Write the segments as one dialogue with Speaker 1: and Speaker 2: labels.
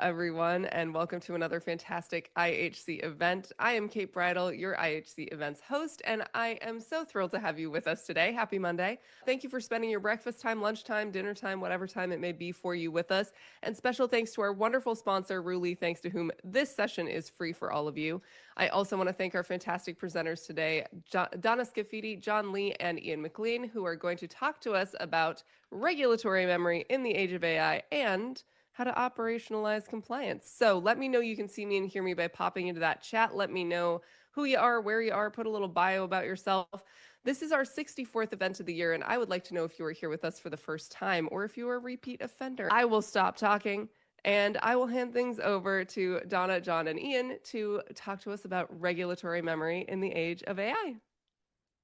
Speaker 1: everyone, and welcome to another fantastic IHC event. I am Kate Bridle, your IHC events host, and I am so thrilled to have you with us today. Happy Monday. Thank you for spending your breakfast time, lunchtime, dinner time, whatever time it may be for you with us. And special thanks to our wonderful sponsor, Ruli, thanks to whom this session is free for all of you. I also want to thank our fantastic presenters today, Donna Scaffidi, John Lee, and Ian McLean, who are going to talk to us about regulatory memory in the age of AI and how to operationalize compliance. So let me know you can see me and hear me by popping into that chat. Let me know who you are, where you are, put a little bio about yourself. This is our 64th event of the year, and I would like to know if you are here with us for the first time or if you are a repeat offender. I will stop talking and I will hand things over to Donna, John, and Ian to talk to us about regulatory memory in the age of AI.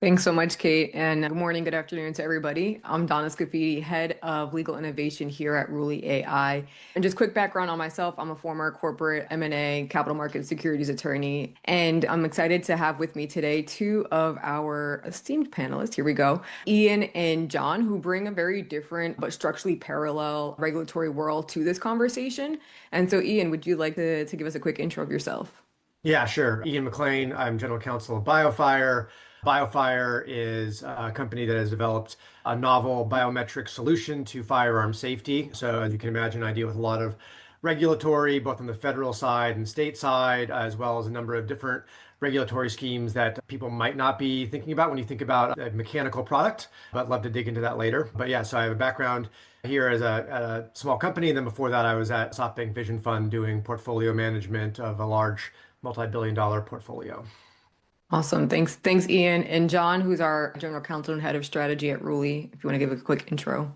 Speaker 2: Thanks so much, Kate, and good morning, good afternoon to everybody. I'm Donna Scaffidi, Head of Legal Innovation here at Ruli AI. And just quick background on myself, I'm a former corporate M&A, capital market securities attorney, and I'm excited to have with me today two of our esteemed panelists, here we go, Ian and John, who bring a very different but structurally parallel regulatory world to this conversation. And so, Ian, would you like to give us a quick intro of yourself?
Speaker 3: Yeah, sure. Ian McLean, I'm General Counsel of Biofire. Biofire is a company that has developed a novel biometric solution to firearm safety. So as you can imagine, I deal with a lot of regulatory, both on the federal side and state side, as well as a number of different regulatory schemes that people might not be thinking about when you think about a mechanical product, but love to dig into that later. But yeah, so I have a background here as a small company. And then before that, I was at SoftBank Vision Fund doing portfolio management of a large multi-billion-dollar portfolio.
Speaker 2: Awesome. Thanks, Ian. And John, who's our General Counsel and Head of Strategy at Ruli, if you want to give a quick intro.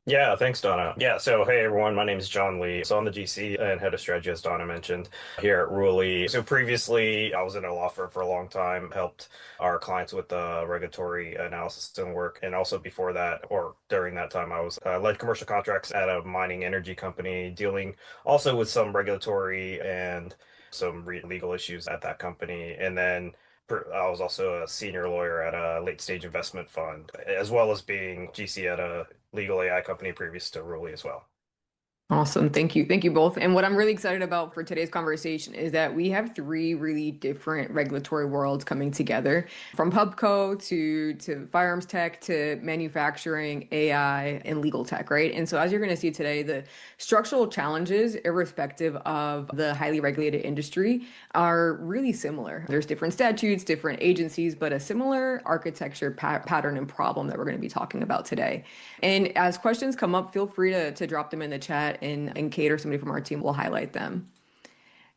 Speaker 4: Yeah, thanks, Donna. Yeah, so hey everyone, my name is John Lee. So I'm the GC and head of strategy, as Donna mentioned, here at Ruli. So previously, I was in a law firm for a long time, helped our clients with regulatory analysis and work. And also before that, or during that time, I was led commercial contracts at a mining energy company, dealing also with some regulatory and some legal issues at that company. And then I was also a senior lawyer at a late stage investment fund, as well as being GC at a legal AI company previous to Ruli as well.
Speaker 2: Awesome. Thank you. Thank you both. And what I'm really excited about for today's conversation is that we have three really different regulatory worlds coming together, from pubco to firearms tech to manufacturing, AI, and legal tech, right? And so as you're going to see today, the structural challenges, irrespective of the highly regulated industry, are really similar. There's different statutes, different agencies, but a similar architecture pattern and problem that we're going to be talking about today. And as questions come up, feel free to drop them in the chat, and Kate or somebody from our team will highlight them.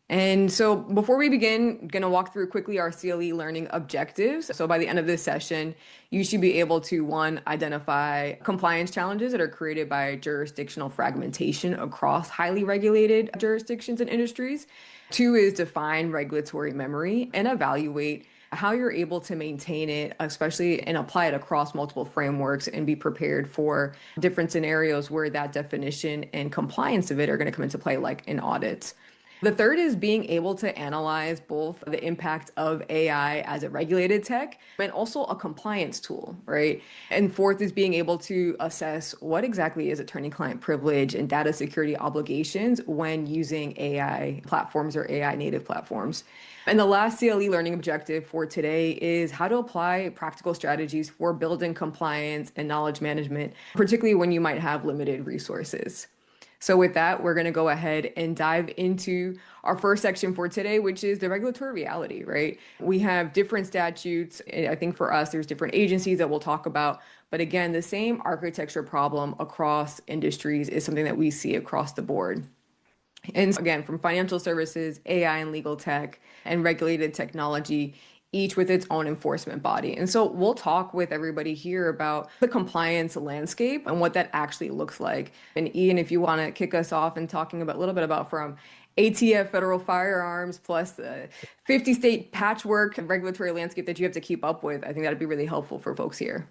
Speaker 2: And so before we begin, I'm going to walk through quickly our CLE learning objectives. So by the end of this session, you should be able to, one, identify compliance challenges that are created by jurisdictional fragmentation across highly regulated jurisdictions and industries. Two is define regulatory memory and evaluate how you're able to maintain it, especially and apply it across multiple frameworks, and be prepared for different scenarios where that definition and compliance of it are going to come into play, like in audits. The third is being able to analyze both the impact of AI as a regulated tech and also a compliance tool, right? And fourth is being able to assess what exactly is attorney-client privilege and data security obligations when using AI platforms or AI native platforms. And the last CLE learning objective for today is how to apply practical strategies for building compliance and knowledge management, particularly when you might have limited resources. So with that, we're going to go ahead and dive into our first section for today, which is the regulatory reality, right? We have different statutes. I think for us, there's different agencies that we'll talk about. But again, the same architecture problem across industries is something that we see across the board. And again, from financial services, AI and legal tech, and regulated technology, each with its own enforcement body. And so we'll talk with everybody here about the compliance landscape and what that actually looks like. And Ian, if you want to kick us off and talking about a little bit about from ATF federal firearms plus the 50 state patchwork and regulatory landscape that you have to keep up with, I think that'd be really helpful for folks here.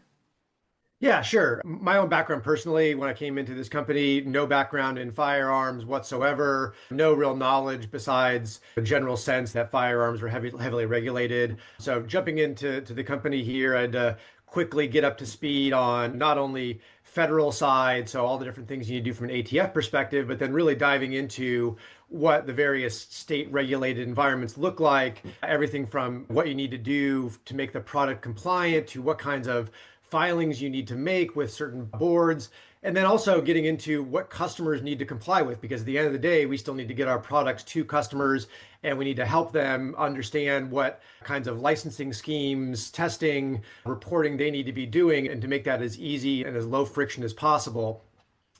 Speaker 3: Yeah, sure. My own background personally, when I came into this company, no background in firearms whatsoever, no real knowledge besides the general sense that firearms were heavily regulated. So jumping into the company here, I had to quickly get up to speed on not only federal side, so all the different things you need to do from an ATF perspective, but then really diving into what the various state regulated environments look like, everything from what you need to do to make the product compliant to what kinds of filings you need to make with certain boards. And then also getting into what customers need to comply with, because at the end of the day, we still need to get our products to customers and we need to help them understand what kinds of licensing schemes, testing, reporting they need to be doing, and to make that as easy and as low friction as possible.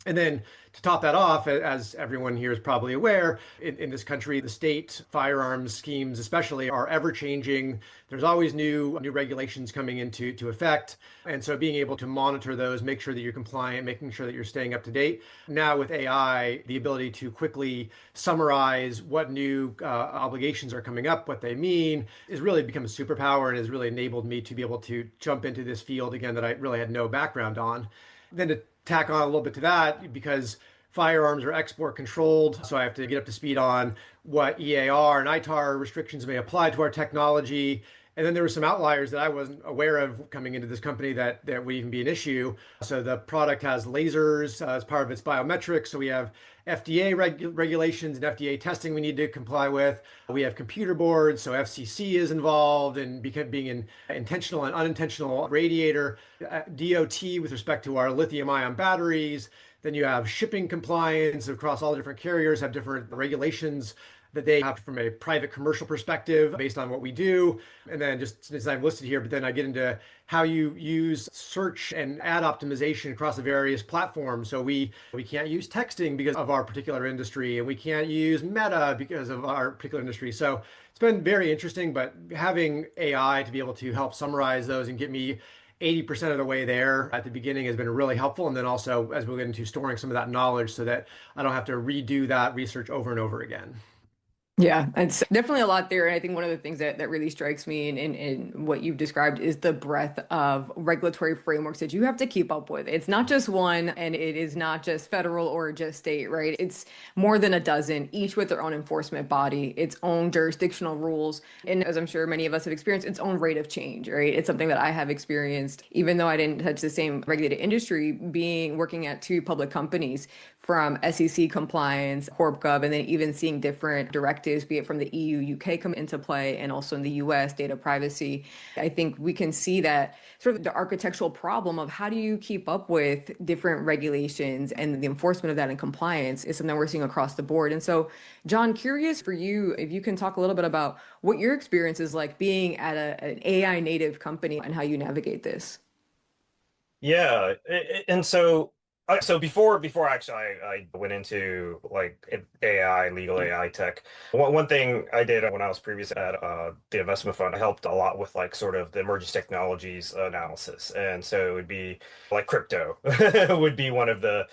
Speaker 3: And then to top that off, as everyone here is probably aware, in this country, the state firearms schemes especially are ever changing. There's always new regulations coming into effect. And so being able to monitor those, make sure that you're compliant, making sure that you're staying up to date. Now with AI, the ability to quickly summarize what new obligations are coming up, what they mean, is really become a superpower and has really enabled me to be able to jump into this field again that I really had no background on. Then to tack on a little bit to that, because firearms are export controlled, so I have to get up to speed on what EAR and ITAR restrictions may apply to our technology. And then there were some outliers that I wasn't aware of coming into this company that would even be an issue. So the product has lasers as part of its biometrics. So we have FDA regulations and FDA testing we need to comply with. We have computer boards, so FCC is involved in being an intentional and unintentional radiator. DOT with respect to our lithium-ion batteries. Then you have shipping compliance across all the different carriers have different regulations that they have from a private commercial perspective based on what we do. And then just as I've listed here, but then I get into how you use search and ad optimization across the various platforms. So we can't use texting because of our particular industry, and we can't use Meta because of our particular industry. So it's been very interesting, but having AI to be able to help summarize those and get me 80% of the way there at the beginning has been really helpful. And then also as we get into storing some of that knowledge so that I don't have to redo that research over and over again.
Speaker 2: Yeah, it's definitely a lot there. And I think one of the things that really strikes me in what you've described is the breadth of regulatory frameworks that you have to keep up with. It's not just one, and it is not just federal or just state, right? It's more than a dozen, each with their own enforcement body, its own jurisdictional rules. And as I'm sure many of us have experienced, its own rate of change, right? It's something that I have experienced, even though I didn't touch the same regulated industry, working at two public companies, from SEC compliance, CorpGov, and then even seeing different directives, be it from the EU, UK come into play, and also in the US, data privacy. I think we can see that sort of the architectural problem of how do you keep up with different regulations and the enforcement of that and compliance is something we're seeing across the board. And so, John, curious for you, if you can talk a little bit about what your experience is like being at an AI native company and how you navigate this.
Speaker 4: Yeah, and so before actually I went into like AI, legal AI tech. One thing I did when I was previous at the investment fund, I helped a lot with like sort of the emerging technologies analysis, and so it would be like crypto would be one of the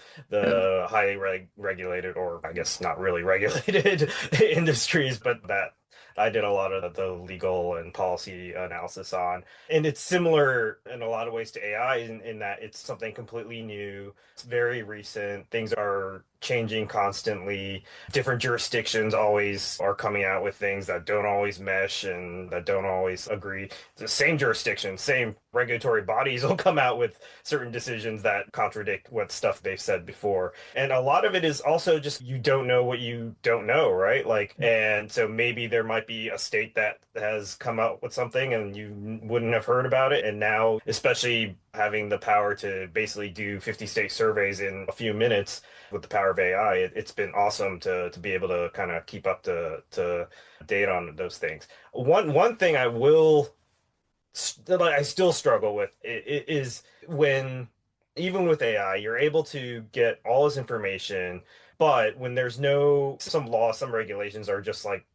Speaker 4: highly regulated, or I guess not really regulated industries, but that I did a lot of the legal and policy analysis on. And it's similar in a lot of ways to AI in that it's something completely new. It's very recent. Things are changing constantly. Different jurisdictions always are coming out with things that don't always mesh and that don't always agree. The same jurisdiction, same regulatory bodies will come out with certain decisions that contradict what stuff they've said before. And a lot of it is also just you don't know what you don't know, right? Like, and so maybe there might be a state that has come out with something and you wouldn't have heard about it. And now, especially having the power to basically do 50 state surveys in a few minutes with the power of AI, it's been awesome to be able to kind of keep up to date on those things. One thing I still struggle with is when, even with AI, you're able to get all this information, but when there's some laws, some regulations are just like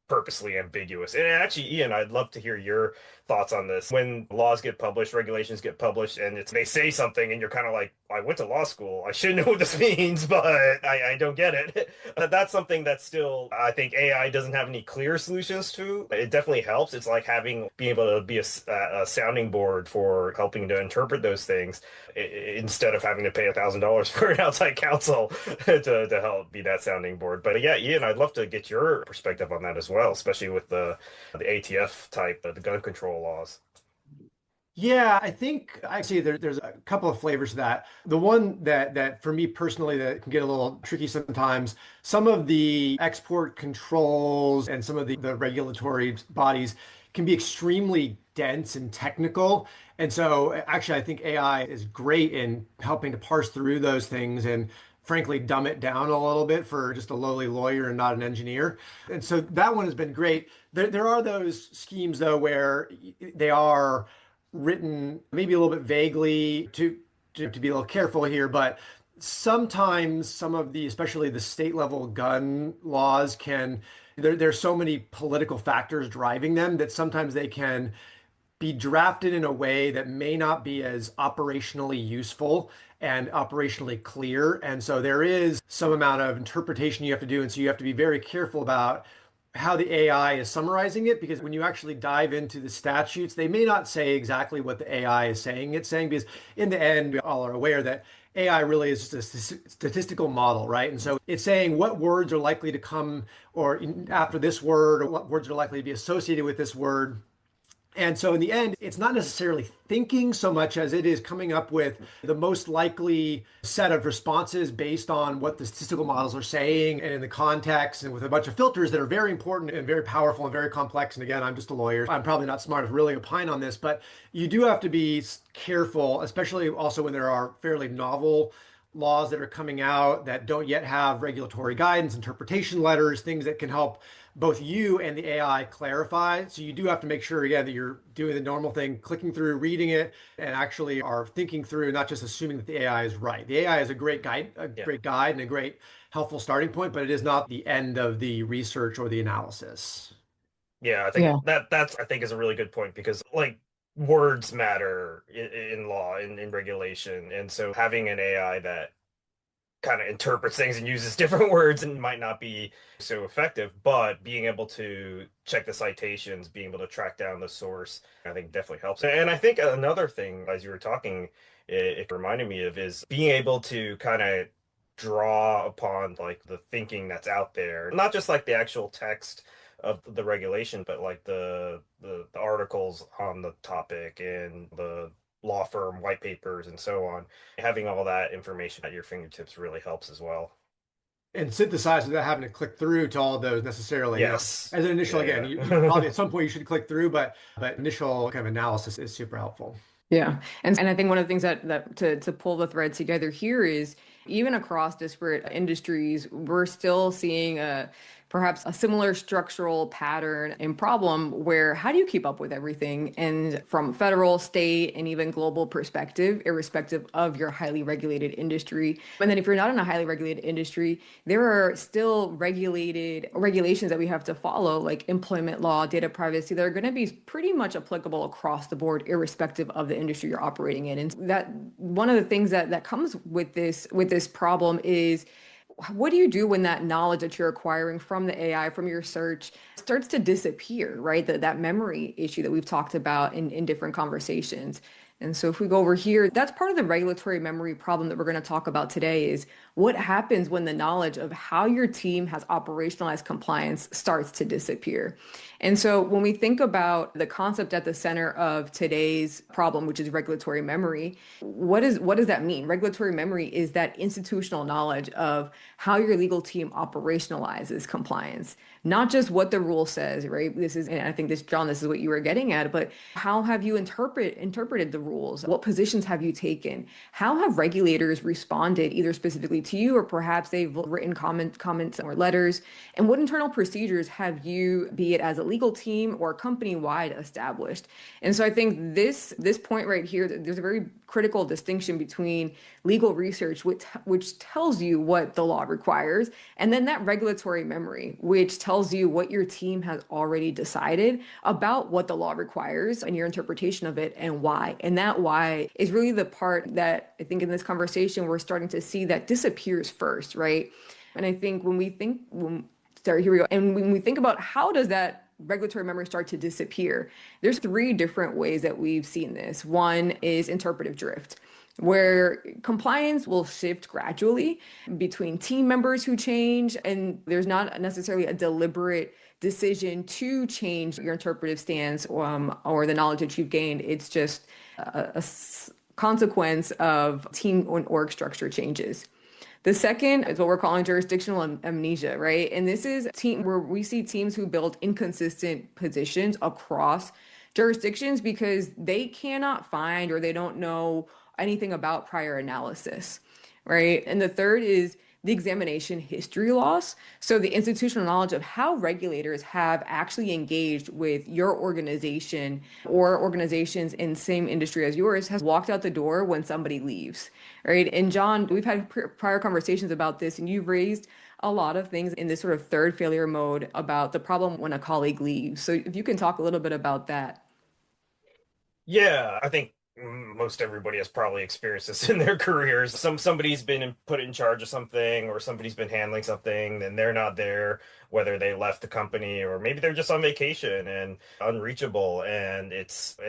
Speaker 4: purposely ambiguous. And actually, Ian, I'd love to hear your thoughts on this. When laws get published, regulations get published, and they say something, and you're kind of like, I went to law school. I should know what this means, but I don't get it. That's something that still, I think AI doesn't have any clear solutions to. It definitely helps. It's like being able to be a sounding board for helping to interpret those things instead of having to pay $1,000 for an outside counsel to help be that sounding board. But yeah, Ian, I'd love to get your perspective on that as well, especially with the ATF type, the gun control laws.
Speaker 3: Yeah, I think actually there's a couple of flavors to that. The one that for me personally that can get a little tricky sometimes, some of the export controls and some of the regulatory bodies can be extremely dense and technical. And so actually I think AI is great in helping to parse through those things and frankly dumb it down a little bit for just a lowly lawyer and not an engineer. And so that one has been great. There are those schemes though where they are written maybe a little bit vaguely to be a little careful here, but sometimes some of the, especially the state level gun laws there's so many political factors driving them that sometimes they can be drafted in a way that may not be as operationally useful and operationally clear. And so there is some amount of interpretation you have to do. And so you have to be very careful about how the AI is summarizing it, because when you actually dive into the statutes, they may not say exactly what the AI is saying it's saying, because in the end, we all are aware that AI really is just a statistical model, right? And so it's saying what words are likely to come or after this word, or what words are likely to be associated with this word. And so in the end, it's not necessarily thinking so much as it is coming up with the most likely set of responses based on what the statistical models are saying and in the context, and with a bunch of filters that are very important and very powerful and very complex. And again, I'm just a lawyer. I'm probably not smart to really opine on this, but you do have to be careful, especially also when there are fairly novel laws that are coming out that don't yet have regulatory guidance, interpretation letters, things that can help both you and the AI clarify. So you do have to make sure, again, that you're doing the normal thing, clicking through, reading it, and actually are thinking through, not just assuming that the AI is right. The AI is a great guide, great guide and a great helpful starting point, but it is not the end of the research or the analysis.
Speaker 4: Yeah, I think that's I think is a really good point because like words matter in law, in regulation. And so having an AI that kind of interprets things and uses different words and might not be so effective, but being able to check the citations, being able to track down the source, I think definitely helps. And I think another thing, as you were talking, it reminded me of is being able to kind of draw upon like the thinking that's out there, not just like the actual text of the regulation, but like the articles on the topic and the law firm white papers and so on. Having all that information at your fingertips really helps as well.
Speaker 3: And synthesize without having to click through to all of those necessarily.
Speaker 4: Yes.
Speaker 3: As an initial,
Speaker 4: Yeah,
Speaker 3: again, you
Speaker 4: yeah.
Speaker 3: probably at some point you should click through, but initial kind of analysis is super helpful.
Speaker 2: Yeah. And I think one of the things that to pull the thread together here is even across disparate industries, we're still seeing perhaps a similar structural pattern and problem where how do you keep up with everything? And from federal, state, and even global perspective, irrespective of your highly regulated industry. And then if you're not in a highly regulated industry, there are still regulations that we have to follow, like employment law, data privacy, that are going to be pretty much applicable across the board, irrespective of the industry you're operating in. And that one of the things that comes with this problem is what do you do when that knowledge that you're acquiring from the AI, from your search, starts to disappear, right? That memory issue that we've talked about in different conversations. And so if we go over here, that's part of the regulatory memory problem that we're going to talk about today is what happens when the knowledge of how your team has operationalized compliance starts to disappear. And so when we think about the concept at the center of today's problem, which is regulatory memory, what does that mean? Regulatory memory is that institutional knowledge of how your legal team operationalizes compliance, not just what the rule says, right? This is, and I think this, John, this is what you were getting at, but how have you interpreted the rules? What positions have you taken? How have regulators responded, either specifically to you, or perhaps they've written comments or letters? And what internal procedures have you, be it as a legal team or company-wide, established? And so I think this point right here, there's a very critical distinction between legal research, which tells you what the law requires, and then that regulatory memory, which tells you what your team has already decided about what the law requires and your interpretation of it and why. And that why is really the part that I think in this conversation we're starting to see that disappears first, right? And I think when we think, sorry, here we go. And when we think about how does that regulatory memory start to disappear, there's three different ways that we've seen this. One is interpretive drift, where compliance will shift gradually between team members who change, and there's not necessarily a deliberate decision to change your interpretive stance or the knowledge that you've gained. It's just a consequence of team and org structure changes. The second is what we're calling jurisdictional amnesia, right? And this is team where we see teams who build inconsistent positions across jurisdictions because they cannot find or they don't know anything about prior analysis, right? And the third is the examination history loss. So the institutional knowledge of how regulators have actually engaged with your organization or organizations in the same industry as yours has walked out the door when somebody leaves, right? And John, we've had prior conversations about this, and you've raised a lot of things in this sort of third failure mode about the problem when a colleague leaves. So if you can talk a little bit about that.
Speaker 4: Yeah, I think most everybody has probably experienced this in their careers. Somebody's been put in charge of something, or somebody's been handling something, and they're not there, whether they left the company or maybe they're just on vacation and unreachable, and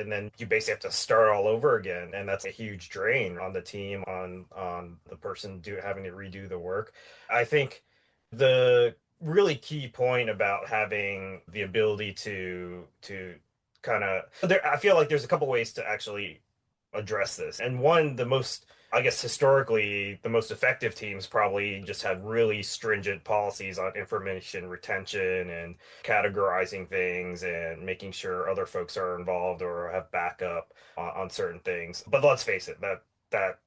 Speaker 4: then you basically have to start all over again, and that's a huge drain on the team, on the person having to redo the work. I think the really key point about having the ability to kind of there, I feel like there's a couple ways to actually address this. And one, the most, I guess, historically, the most effective teams probably just had really stringent policies on information retention and categorizing things and making sure other folks are involved or have backup on certain things. But let's face it, that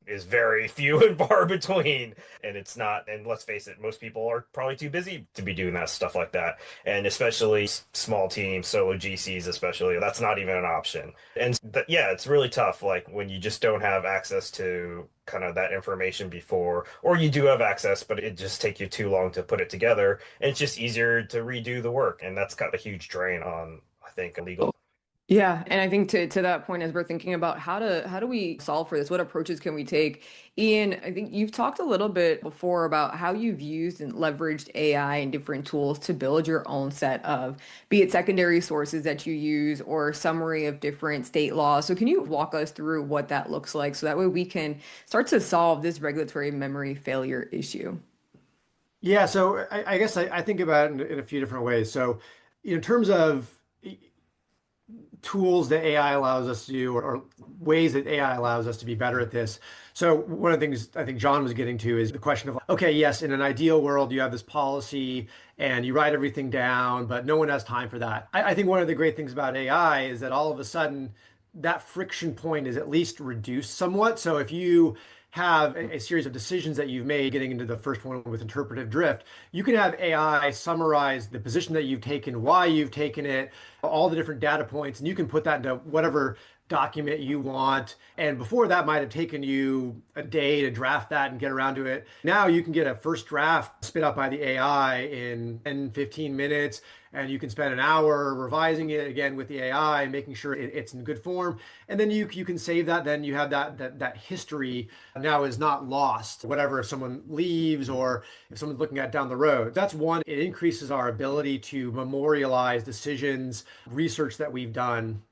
Speaker 4: is very few and far between, and it's not, and let's face it, most people are probably too busy to be doing that stuff like that, and especially small teams, solo GCs especially, that's not even an option. And yeah, it's really tough, like when you just don't have access to kind of that information before, or you do have access but it just take you too long to put it together, and it's just easier to redo the work, and that's got a huge drain on, I think, legal.
Speaker 2: Yeah, and I think to that point, as we're thinking about how do we solve for this, what approaches can we take? Ian, I think you've talked a little bit before about how you've used and leveraged AI and different tools to build your own set of, be it secondary sources that you use or summary of different state laws. So can you walk us through what that looks like so that way we can start to solve this regulatory memory failure issue?
Speaker 3: Yeah, so I guess I think about it in a few different ways. So in terms of tools that AI allows us to do, or ways that AI allows us to be better at this. So one of the things I think John was getting to is the question of, okay, yes, in an ideal world, you have this policy and you write everything down, but no one has time for that. I think one of the great things about AI is that all of a sudden that friction point is at least reduced somewhat. So if you have a series of decisions that you've made, getting into the first one with interpretive drift, you can have AI summarize the position that you've taken, why you've taken it, all the different data points, and you can put that into whatever document you want. And before, that might have taken you a day to draft that and get around to it. Now you can get a first draft spit out by the AI in 10, 15 minutes, and you can spend an hour revising it again with the AI and making sure it's in good form. And then you can save that. Then you have that history now is not lost. Whatever, if someone leaves or if someone's looking at down the road. That's one. It increases our ability to memorialize decisions, research that we've done.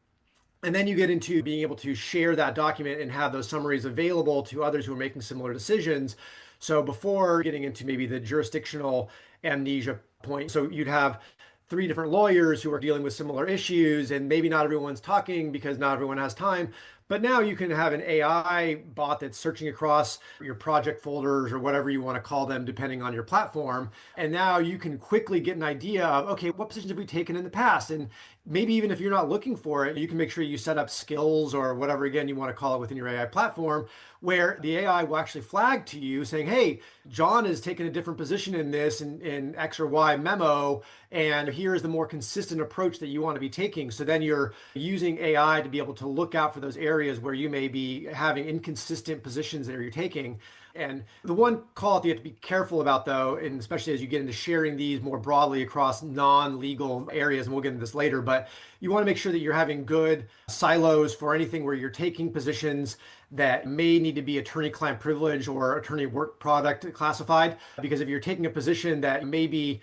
Speaker 3: And then you get into being able to share that document and have those summaries available to others who are making similar decisions. So before getting into maybe the jurisdictional amnesia point, so you'd have three different lawyers who are dealing with similar issues, and maybe not everyone's talking because not everyone has time. But now you can have an AI bot that's searching across your project folders or whatever you want to call them, depending on your platform. And now you can quickly get an idea of, okay, what positions have we taken in the past? And maybe even if you're not looking for it, you can make sure you set up skills or whatever, again, you want to call it within your AI platform, where the AI will actually flag to you saying, hey, John has taken a different position in this in X or Y memo, and here's the more consistent approach that you want to be taking. So then you're using AI to be able to look out for those areas where you may be having inconsistent positions that you're taking. And the one call that you have to be careful about, though, and especially as you get into sharing these more broadly across non-legal areas, and we'll get into this later, but you want to make sure that you're having good silos for anything where you're taking positions that may need to be attorney-client privilege or attorney work product classified. Because if you're taking a position that may be,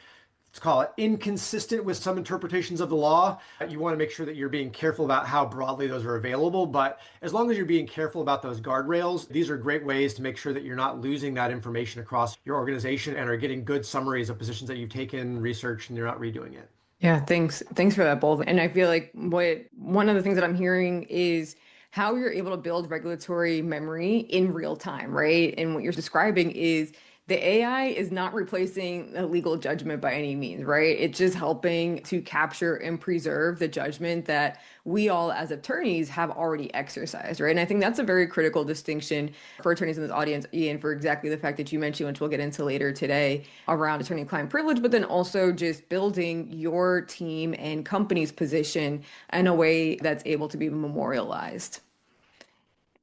Speaker 3: let's call it, inconsistent with some interpretations of the law, you want to make sure that you're being careful about how broadly those are available. But as long as you're being careful about those guardrails, these are great ways to make sure that you're not losing that information across your organization and are getting good summaries of positions that you've taken, researched, and you're not redoing it.
Speaker 2: Yeah, thanks. Thanks for that, both. And I feel like one of the things that I'm hearing is how you're able to build regulatory memory in real time, right? And what you're describing is the AI is not replacing a legal judgment by any means, right? It's just helping to capture and preserve the judgment that we all as attorneys have already exercised, right? And I think that's a very critical distinction for attorneys in this audience, Ian, for exactly the fact that you mentioned, which we'll get into later today, around attorney-client privilege, but then also just building your team and company's position in a way that's able to be memorialized.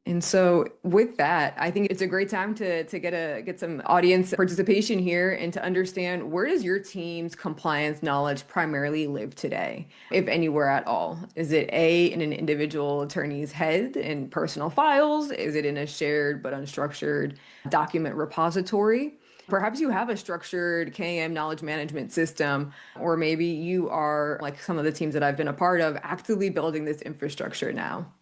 Speaker 2: And so with that, I think it's a great time to get some audience participation here and to understand, where does your team's compliance knowledge primarily live today, if anywhere at all? Is it A, in an individual attorney's head in personal files? Is it in a shared but unstructured document repository? Perhaps you have a structured KM knowledge management system, or maybe you are, like some of the teams that I've been a part of, actively building this infrastructure now.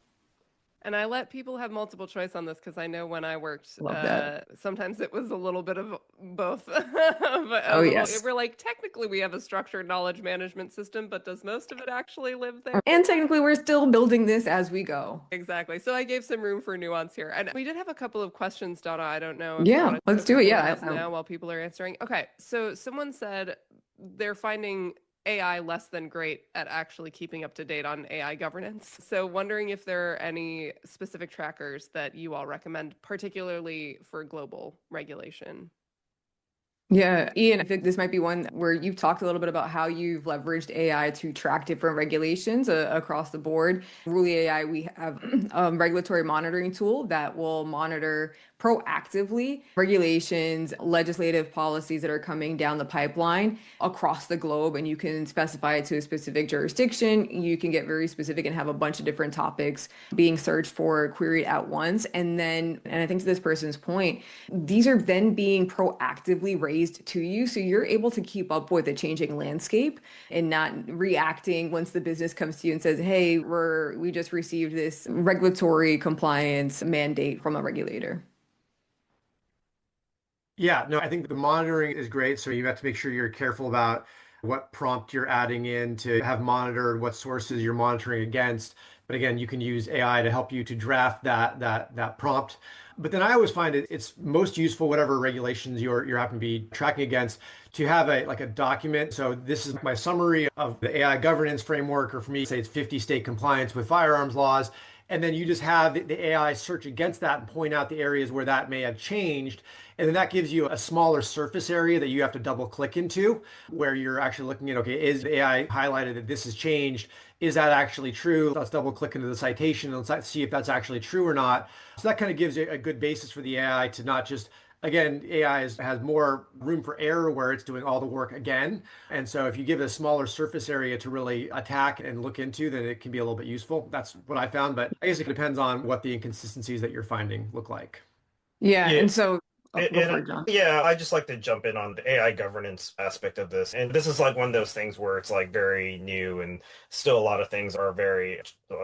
Speaker 1: And I let people have multiple choice on this because I know when I worked,
Speaker 2: Love that.
Speaker 1: sometimes it was a little bit of both.
Speaker 2: Oh, yes.
Speaker 1: We're like, technically we have a structured knowledge management system, but does most of it actually live there?
Speaker 2: And technically, we're still building this as we go.
Speaker 1: Exactly. So I gave some room for nuance here. And we did have a couple of questions, Donna. I don't know if you
Speaker 2: Yeah,
Speaker 1: want to
Speaker 2: let's
Speaker 1: take a
Speaker 2: do it.
Speaker 1: couple
Speaker 2: Yeah.
Speaker 1: of those now while people are answering. Okay. So someone said they're finding AI less than great at actually keeping up to date on AI governance. So wondering if there are any specific trackers that you all recommend, particularly for global regulation.
Speaker 2: Yeah, Ian, I think this might be one where you've talked a little bit about how you've leveraged AI to track different regulations across the board. Ruli AI, we have a regulatory monitoring tool that will monitor proactively regulations, legislative policies that are coming down the pipeline across the globe. And you can specify it to a specific jurisdiction. You can get very specific and have a bunch of different topics being searched for, queried at once. And then, and I think to this person's point, these are then being proactively raised to you. So you're able to keep up with the changing landscape and not reacting once the business comes to you and says, hey, we just received this regulatory compliance mandate from a regulator.
Speaker 3: Yeah, no, I think the monitoring is great. So you have to make sure you're careful about what prompt you're adding in to have monitored, what sources you're monitoring against. But again, you can use AI to help you to draft that prompt. But then I always find it's most useful, whatever regulations you're happen to be tracking against, to have a document. So this is my summary of the AI governance framework, or for me, say it's 50 state compliance with firearms laws. And then you just have the AI search against that and point out the areas where that may have changed. And then that gives you a smaller surface area that you have to double click into, where you're actually looking at, okay, is the AI highlighted that this has changed? Is that actually true? Let's double click into the citation and let's see if that's actually true or not. So that kind of gives you a good basis for the AI to not just, again, AI has more room for error where it's doing all the work again. And so if you give it a smaller surface area to really attack and look into, then it can be a little bit useful. That's what I found. But I guess it depends on what the inconsistencies that you're finding look like.
Speaker 2: Yeah.
Speaker 4: Yeah.
Speaker 2: And so, oh, go
Speaker 4: And
Speaker 2: for it, John.
Speaker 4: yeah, I just like to jump in on the AI governance aspect of this. And this is like one of those things where it's like very new and still a lot of things are very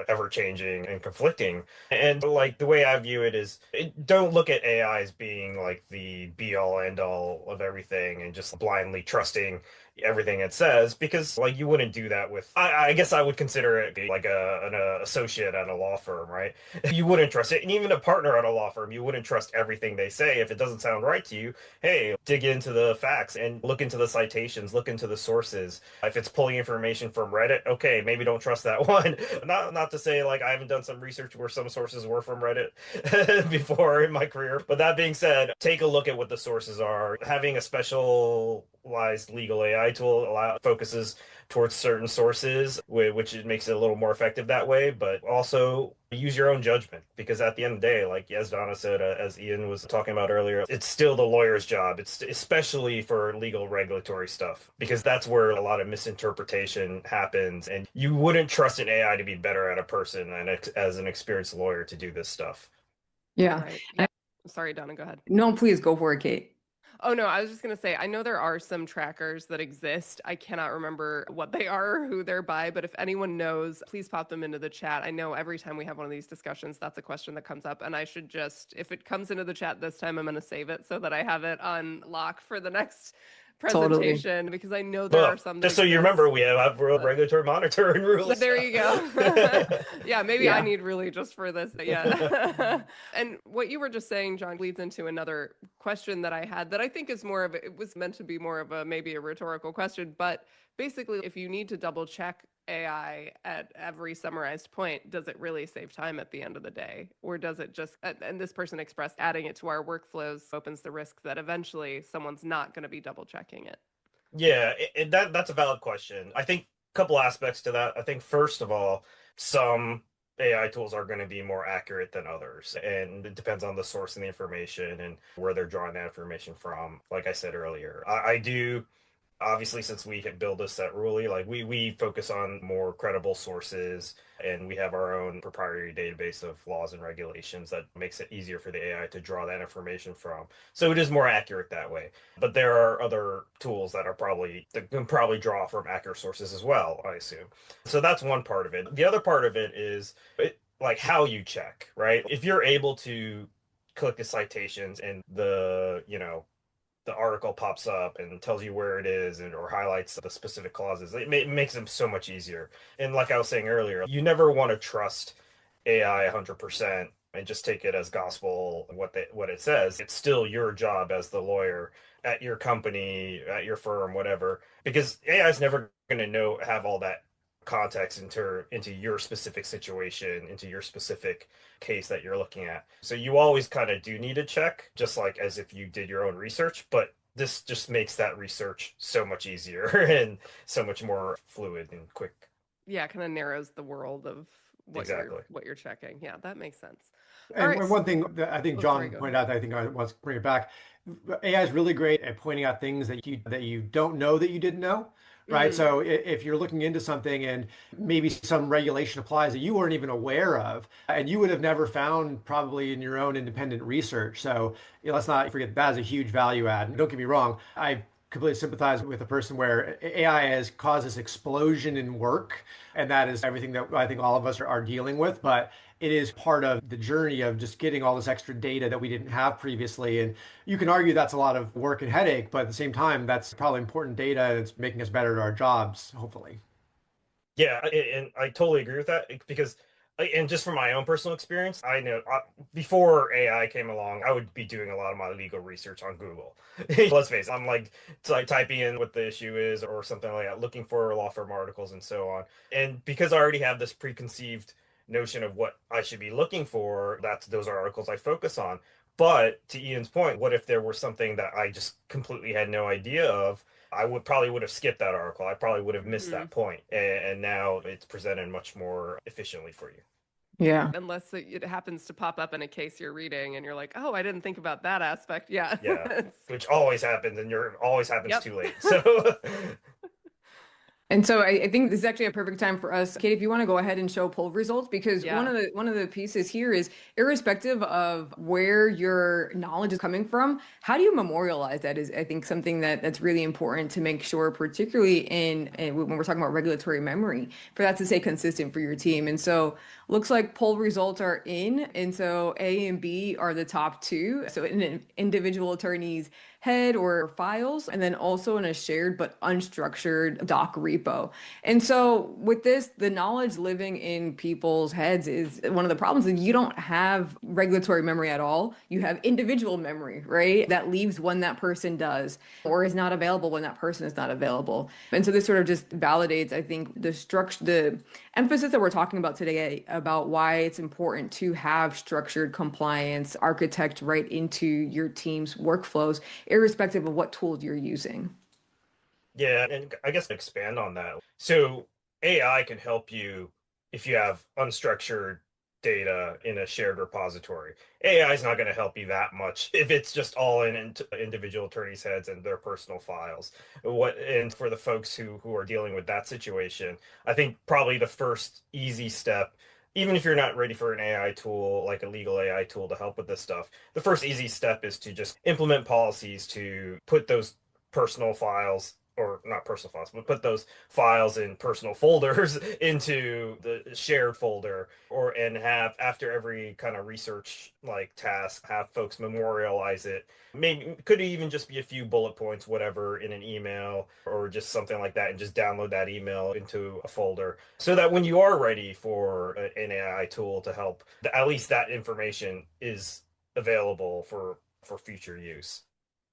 Speaker 4: ever changing and conflicting. And like the way I view it is don't look at AI as being like the be all end all of everything and just blindly trusting everything it says, because like you wouldn't do that with I guess I would consider it like an associate at a law firm, right? You wouldn't trust it. And even a partner at a law firm, you wouldn't trust everything they say if it doesn't sound right to you. Hey, dig into the facts and look into the citations, look into the sources. If it's pulling information from Reddit, okay, maybe don't trust that one. Not to say like I haven't done some research where some sources were from Reddit before in my career. But that being said, take a look at what the sources are. Having a specialized legal AI tool focuses towards certain sources, which it makes it a little more effective that way. But also use your own judgment, because at the end of the day, like as Donna said, as Ian was talking about earlier, it's still the lawyer's job. It's especially for legal regulatory stuff, because that's where a lot of misinterpretation happens. And you wouldn't trust an AI to be better at a person and as an experienced lawyer to do this stuff.
Speaker 2: Yeah.
Speaker 1: Right. Yeah. Sorry, Donna, go ahead.
Speaker 2: No, please go for it, Kate.
Speaker 1: Oh, no, I was just going to say, I know there are some trackers that exist. I cannot remember what they are or who they're by, but if anyone knows, please pop them into the chat. I know every time we have one of these discussions, that's a question that comes up. And I should just, if it comes into the chat this time, I'm going to save it so that I have it on lock for the next
Speaker 2: Totally.
Speaker 1: presentation because I know there are
Speaker 4: Well,
Speaker 1: some that
Speaker 4: just so you
Speaker 1: exist.
Speaker 4: remember, we have a regulatory monitor and rules.
Speaker 1: There you go. Yeah, maybe I
Speaker 2: Yeah.
Speaker 1: need really just for this. Yeah. And what you were just saying, John, leads into another question that I had that I think is more of it was meant to be more of a maybe a rhetorical question, but basically if you need to double check AI at every summarized point, does it really save time at the end of the day? Or does it just, and this person expressed adding it to our workflows opens the risk that eventually someone's not going to be double checking it?
Speaker 4: Yeah, that's a valid question. I think a couple aspects to that. I think first of all, some AI tools are going to be more accurate than others, and it depends on the source of the information and where they're drawing that information from. Like I said earlier, I do obviously since we build this at Ruli, like we focus on more credible sources and we have our own proprietary database of laws and regulations that makes it easier for the AI to draw that information from. So it is more accurate that way. But there are other tools that can probably draw from accurate sources as well, I assume. So that's one part of it. The other part of it is like how you check, right? If you're able to click the citations and the article pops up and tells you where it is and or highlights the specific clauses. It makes them so much easier. And like I was saying earlier, you never want to trust AI 100% and just take it as gospel what it says. It's still your job as the lawyer at your company, at your firm, whatever, because AI is never going to have all that context into your specific situation, into your specific case that you're looking at. So you always kind of do need to check, just like as if you did your own research, but this just makes that research so much easier and so much more fluid and quick.
Speaker 1: Yeah, kind of narrows the world of
Speaker 4: Exactly.
Speaker 1: what you're checking. Yeah, that makes sense. All
Speaker 3: And
Speaker 1: right.
Speaker 3: one thing that I think
Speaker 1: Oh, sorry,
Speaker 3: John
Speaker 1: go
Speaker 3: pointed
Speaker 1: ahead.
Speaker 3: out that I think I want to bring it back, AI is really great at pointing out things that you don't know that you didn't know, right?
Speaker 1: Mm,
Speaker 3: So if you're looking into something and maybe some regulation applies that you weren't even aware of, and you would have never found probably in your own independent research. So let's not forget that is a huge value add. And don't get me wrong, I completely sympathize with a person where AI has caused this explosion in work, and that is everything that I think all of us are dealing with. But it is part of the journey of just getting all this extra data that we didn't have previously. And you can argue that's a lot of work and headache, but at the same time, that's probably important data and it's making us better at our jobs, hopefully.
Speaker 4: Yeah, and I totally agree with that because, and just from my own personal experience, I know before AI came along, I would be doing a lot of my legal research on Google. Let's face it, I'm like typing in what the issue is or something like that, looking for law firm articles and so on. And because I already have this preconceived notion of what I should be looking for, that's those are articles I focus on. But to Ian's point, what if there was something that I just completely had no idea of? I would have skipped that article. I probably would have missed
Speaker 1: hmm
Speaker 4: that point, and now it's presented much more efficiently for you.
Speaker 2: Yeah.
Speaker 1: Unless it happens to pop up in a case you're reading and you're like, oh, I didn't think about that aspect. Yeah.
Speaker 4: Yeah, which always happens, and you're always happens
Speaker 1: Yep.
Speaker 4: too late. So
Speaker 2: And so I think this is actually a perfect time for us, Kate, if you want to go ahead and show poll results, because
Speaker 1: Yeah.
Speaker 2: one of the pieces here is irrespective of where your knowledge is coming from, how do you memorialize that is I think something that's really important to make sure, particularly in when we're talking about regulatory memory, for that to stay consistent for your team. And so looks like poll results are in, and so A and B are the top two. So in an individual attorney's head or files, and then also in a shared but unstructured doc repo. And so with this, the knowledge living in people's heads is one of the problems that you don't have regulatory memory at all. You have individual memory, right? That leaves when that person does or is not available when that person is not available. And so this sort of just validates, I think, the structure, the emphasis that we're talking about today about why it's important to have structured compliance architect right into your team's workflows, irrespective of what tools you're using.
Speaker 4: yeah, and I guess expand on that. So AI can help you if you have unstructured data in a shared repository. AI is not going to help you that much if it's just all in individual attorneys' heads and their personal files. And for the folks who are dealing with that situation, I think probably the first easy step, even if you're not ready for an AI tool like a legal AI tool to help with this stuff, the first easy step is to just implement policies to put those personal files or not personal files, but put those files in personal folders into the shared folder, or and have after every kind of research like task, have folks memorialize it. Maybe could even just be a few bullet points, whatever, in an email or just something like that, and just download that email into a folder so that when you are ready for an AI tool to help, at least that information is available for future use.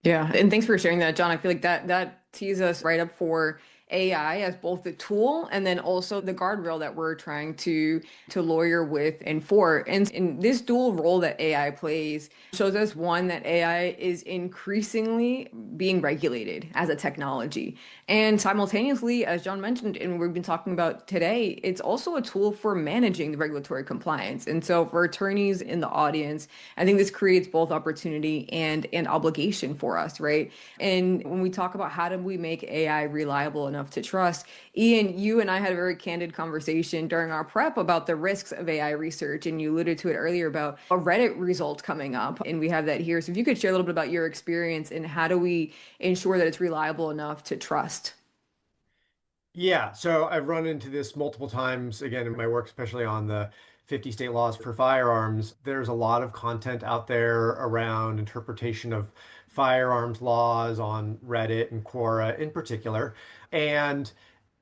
Speaker 2: Yeah, and thanks for sharing that, John. I feel like that tees us right up for AI as both the tool and then also the guardrail that we're trying to lawyer with and for. And in this dual role that AI plays shows us one that AI is increasingly being regulated as a technology. And simultaneously, as John mentioned, and we've been talking about today, it's also a tool for managing the regulatory compliance. And so for attorneys in the audience, I think this creates both opportunity and obligation for us, right? And when we talk about how do we make AI reliable enough to trust, Ian, you and I had a very candid conversation during our prep about the risks of AI research, and you alluded to it earlier about a Reddit result coming up, and we have that here. So if you could share a little bit about your experience and how do we ensure that it's reliable enough to trust?
Speaker 3: Yeah, so I've run into this multiple times, again, in my work, especially on the 50 state laws for firearms. There's a lot of content out there around interpretation of firearms laws on Reddit and Quora in particular. And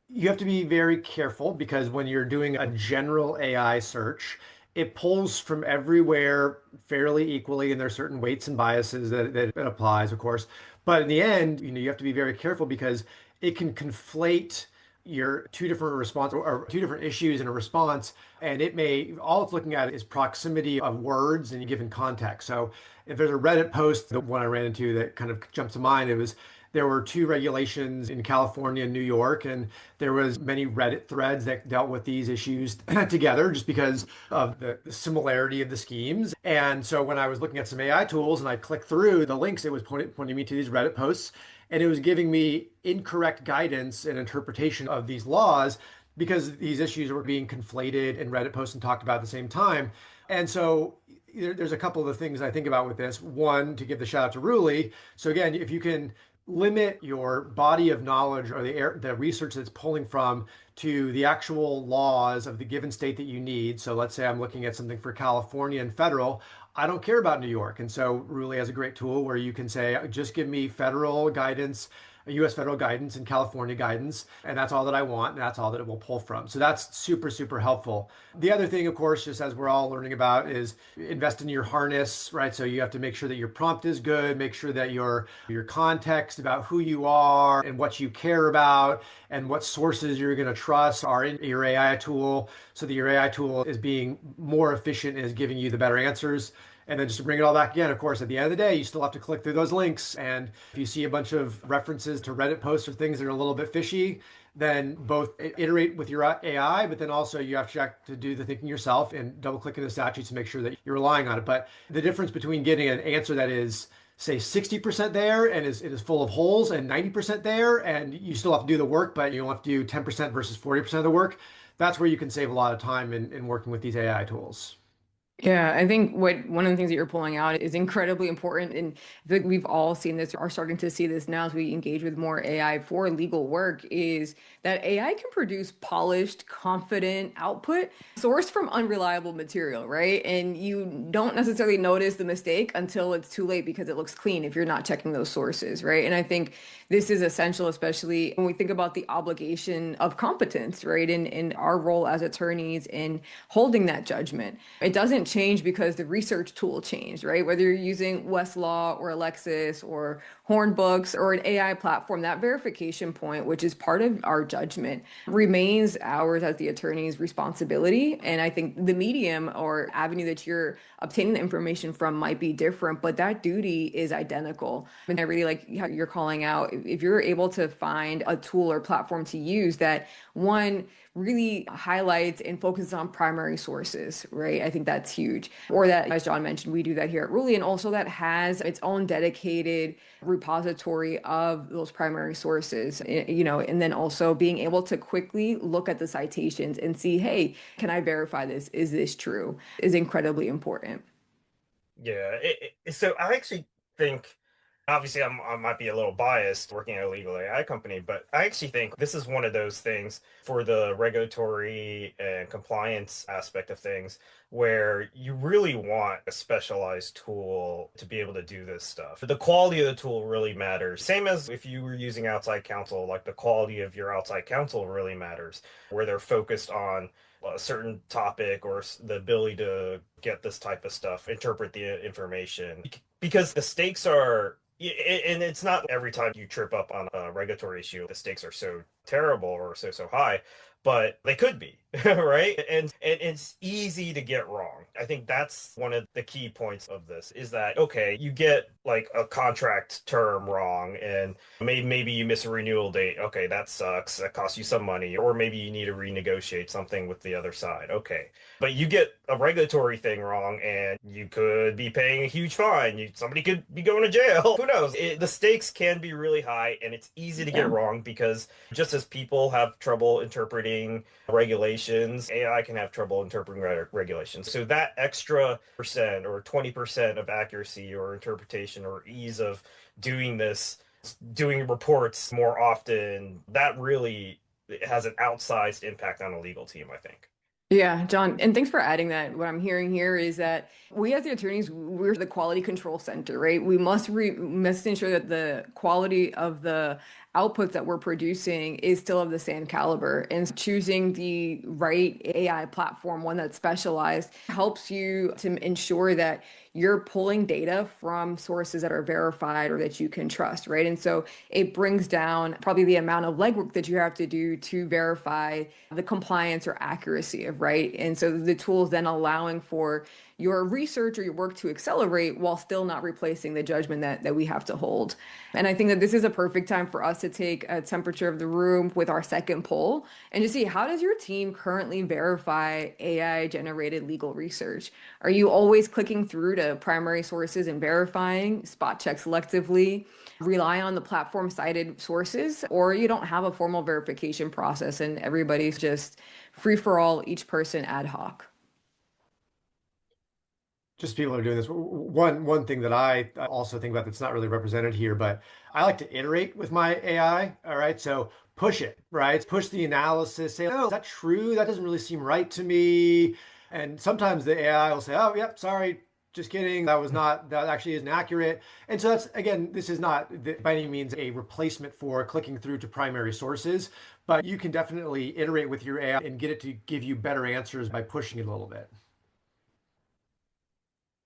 Speaker 3: you have to be very careful because when you're doing a general AI search, it pulls from everywhere fairly equally, and there are certain weights and biases that it applies, of course. But in the end, you have to be very careful because it can conflate your two different response or two different issues in a response, and it may all it's looking at is proximity of words in a given context. So if there's a Reddit post, the one I ran into that kind of jumps to mind, it was there were two regulations in California and New York, and there was many Reddit threads that dealt with these issues together just because of the similarity of the schemes. And so when I was looking at some AI tools and I clicked through the links, it was pointing me to these Reddit posts, and it was giving me incorrect guidance and interpretation of these laws because these issues were being conflated in Reddit posts and talked about at the same time. And so there's a couple of the things I think about with this. One, to give the shout out to Ruli. So again, if you can limit your body of knowledge or the research that's pulling from to the actual laws of the given state that you need. So let's say I'm looking at something for California and federal. I don't care about New York. And so Ruli has a great tool where you can say, just give me federal guidance, US federal guidance and California guidance, and that's all that I want, and that's all that it will pull from. So that's super, super helpful. The other thing, of course, just as we're all learning about, is invest in your harness, right? So you have to make sure that your prompt is good, make sure that your context about who you are and what you care about and what sources you're going to trust are in your AI tool, so that your AI tool is being more efficient and is giving you the better answers. And then just to bring it all back again, of course, at the end of the day, you still have to click through those links. And if you see a bunch of references to Reddit posts or things that are a little bit fishy, then both iterate with your AI, but then also you have to check to do the thinking yourself and double click in the statutes to make sure that you're relying on it. But the difference between getting an answer that is, say, 60% there and it is full of holes, and 90% there, and you still have to do the work, but you don't have to do 10% versus 40% of the work, that's where you can save a lot of time in working with these AI tools.
Speaker 2: Yeah, I think one of the things that you're pulling out is incredibly important. And I think we've all seen this, are starting to see this now as we engage with more AI for legal work, is that AI can produce polished, confident output sourced from unreliable material, right? And you don't necessarily notice the mistake until it's too late because it looks clean if you're not checking those sources, right? And I think this is essential, especially when we think about the obligation of competence, right? And our role as attorneys in holding that judgment. It doesn't change because the research tool changed, right? Whether you're using Westlaw or Alexis or Hornbooks or an AI platform, that verification point, which is part of our judgment, remains ours as the attorney's responsibility. And I think the medium or avenue that you're obtaining the information from might be different, but that duty is identical. And I really like how you're calling out, if you're able to find a tool or platform to use that, one, really highlights and focuses on primary sources, right? I think that's huge. Or that, as John mentioned, we do that here at Ruli, and also that has its own dedicated repository of those primary sources, and then also being able to quickly look at the citations and see, hey, can I verify this? Is this true? Is incredibly important.
Speaker 4: Yeah. So I actually think Obviously, I might be a little biased working at a legal AI company, but I actually think this is one of those things for the regulatory and compliance aspect of things where you really want a specialized tool to be able to do this stuff. The quality of the tool really matters. Same as if you were using outside counsel, like the quality of your outside counsel really matters, where they're focused on a certain topic or the ability to get this type of stuff, interpret the information. Because the stakes are and it's not every time you trip up on a regulatory issue, the stakes are so terrible or so high, but they could be, right? And it's easy to get wrong. I think that's one of the key points of this is that, okay, you get like a contract term wrong and maybe you miss a renewal date. Okay, that sucks. That costs you some money. Or maybe you need to renegotiate something with the other side. Okay. But you get a regulatory thing wrong and you could be paying a huge fine. Somebody could be going to jail. Who knows? The stakes can be really high and it's easy to get wrong because just as people have trouble interpreting regulations, AI can have trouble interpreting regulations. So that extra percent or 20% of accuracy or interpretation or ease of doing this, doing reports more often, that really has an outsized impact on a legal team, I think.
Speaker 2: Yeah, John, and thanks for adding that. What I'm hearing here is that we as the attorneys, we're the quality control center, right? We must ensure that the quality of the outputs that we're producing is still of the same caliber. And choosing the right AI platform, one that's specialized, helps you to ensure that you're pulling data from sources that are verified or that you can trust, right? And so it brings down probably the amount of legwork that you have to do to verify the compliance or accuracy of, right? And so the tool is then allowing for your research or your work to accelerate while still not replacing the judgment that we have to hold. And I think that this is a perfect time for us to take a temperature of the room with our second poll and to see, how does your team currently verify AI generated legal research? Are you always clicking through to primary sources and verifying, spot check selectively, rely on the platform cited sources, or you don't have a formal verification process and everybody's just free for all, each person ad hoc?
Speaker 3: Just people are doing this. One thing that I also think about that's not really represented here, but I like to iterate with my AI. All right, so push it, right? Push the analysis. Say, oh, is that true? That doesn't really seem right to me. And sometimes the AI will say, oh, yep, sorry, just kidding. That actually isn't accurate. And so that's, again, this is not by any means a replacement for clicking through to primary sources, but you can definitely iterate with your AI and get it to give you better answers by pushing it a little bit.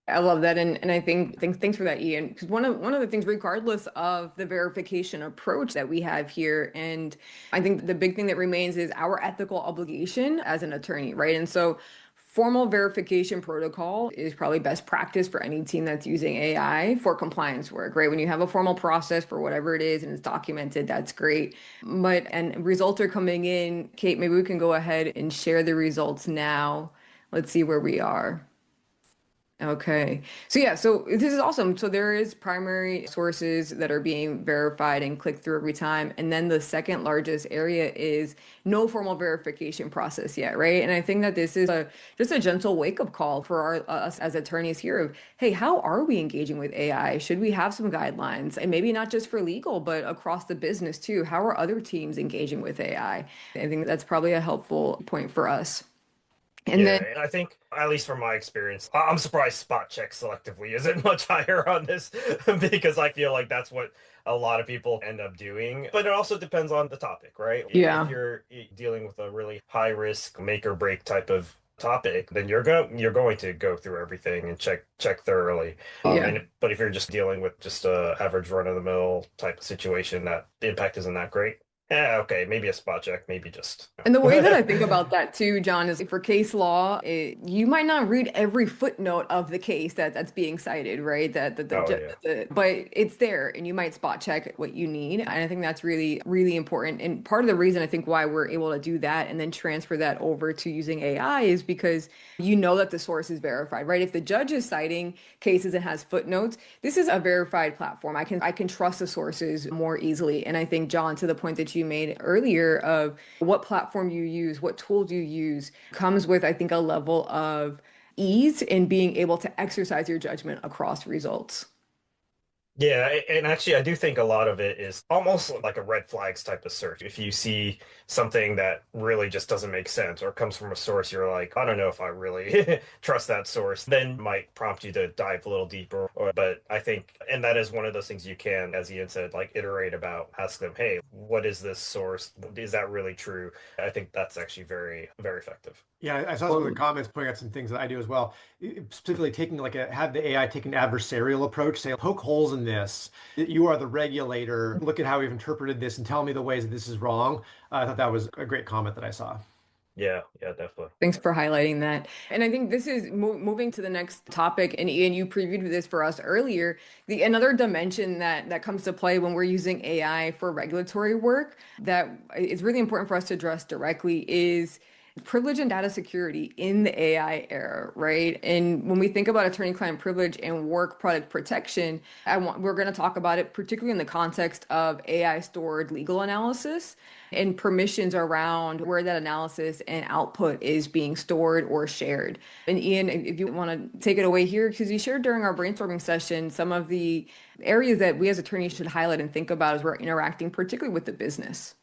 Speaker 2: I love that, and I think thanks for that, Ian. Because one of the things, regardless of the verification approach that we have here, and I think the big thing that remains is our ethical obligation as an attorney, right? And so, formal verification protocol is probably best practice for any team that's using AI for compliance work, right? When you have a formal process for whatever it is and it's documented, that's great. But and results are coming in. Kate, maybe we can go ahead and share the results now. Let's see where we are. Okay. So yeah, so this is awesome. So there is primary sources that are being verified and clicked through every time. And then the second largest area is no formal verification process yet, right? And I think that this is just a gentle wake-up call for us as attorneys here of, hey, how are we engaging with AI? Should we have some guidelines? And maybe not just for legal, but across the business too. How are other teams engaging with AI? I think that's probably a helpful point for us. And
Speaker 4: Yeah,
Speaker 2: then
Speaker 4: and I think, at least from my experience, I'm surprised spot check selectively isn't much higher on this because I feel like that's what a lot of people end up doing. But it also depends on the topic, right? If
Speaker 2: yeah.
Speaker 4: you're dealing with a really high risk make or break type of topic, then you're going to go through everything and check thoroughly.
Speaker 2: Yeah.
Speaker 4: But if you're just dealing with just a average run of the mill type of situation, that the impact isn't that great. Yeah, okay, maybe a spot check, maybe just.
Speaker 2: And the way that I think about that too, John, is for case law, you might not read every footnote of the case that's being cited, right?
Speaker 4: Oh yeah.
Speaker 2: But it's there, and you might spot check what you need. And I think that's really, really important. And part of the reason I think why we're able to do that and then transfer that over to using AI is because you know that the source is verified, right? If the judge is citing cases and has footnotes, this is a verified platform. I can trust the sources more easily. And I think, John, to the point that you made earlier of what platform you use, what tools you use, comes with, I think, a level of ease in being able to exercise your judgment across results.
Speaker 4: Yeah, and actually, I do think a lot of it is almost like a red flags type of search. If you see something that really just doesn't make sense or comes from a source you're like, I don't know if I really trust that source, then might prompt you to dive a little deeper. But I think, and that is one of those things you can, as Ian said, like iterate about, ask them, hey, what is this source? Is that really true? I think that's actually very, very effective.
Speaker 3: Yeah, I saw some of the comments pointing out some things that I do as well. Specifically taking have the AI take an adversarial approach, say, poke holes in this. You are the regulator. Look at how we've interpreted this and tell me the ways that this is wrong. I thought that was a great comment that I saw.
Speaker 4: Yeah, yeah, definitely.
Speaker 2: Thanks for highlighting that. And I think this is moving to the next topic. And Ian, you previewed this for us earlier. The another dimension that comes to play when we're using AI for regulatory work that is really important for us to address directly is privilege and data security in the AI era, right? And when we think about attorney-client privilege and work product protection, we're going to talk about it particularly in the context of AI stored legal analysis and permissions around where that analysis and output is being stored or shared. And Ian, if you want to take it away here, because you shared during our brainstorming session some of the areas that we as attorneys should highlight and think about as we're interacting, particularly with the business.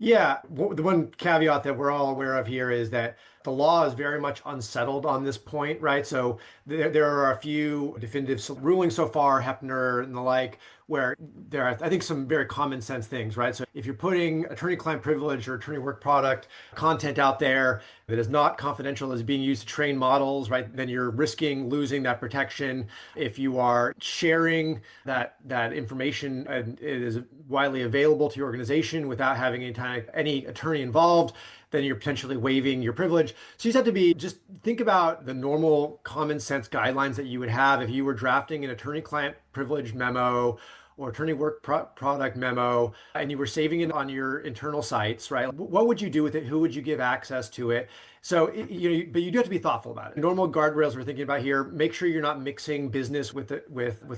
Speaker 3: Yeah, the one caveat that we're all aware of here is that the law is very much unsettled on this point, right? So there are a few definitive rulings so far, Hepner and the like, where there are, I think, some very common sense things, right? So if you're putting attorney-client privilege or attorney work product content out there that is not confidential, is being used to train models, right? Then you're risking losing that protection. If you are sharing that information and it is widely available to your organization without having any attorney involved, then you're potentially waiving your privilege. So you just have to just think about the normal common sense guidelines that you would have if you were drafting an attorney-client privilege memo or attorney work product memo and you were saving it on your internal sites, right? What would you do with it? Who would you give access to it? So, but you do have to be thoughtful about it. Normal guardrails we're thinking about here, make sure you're not mixing business with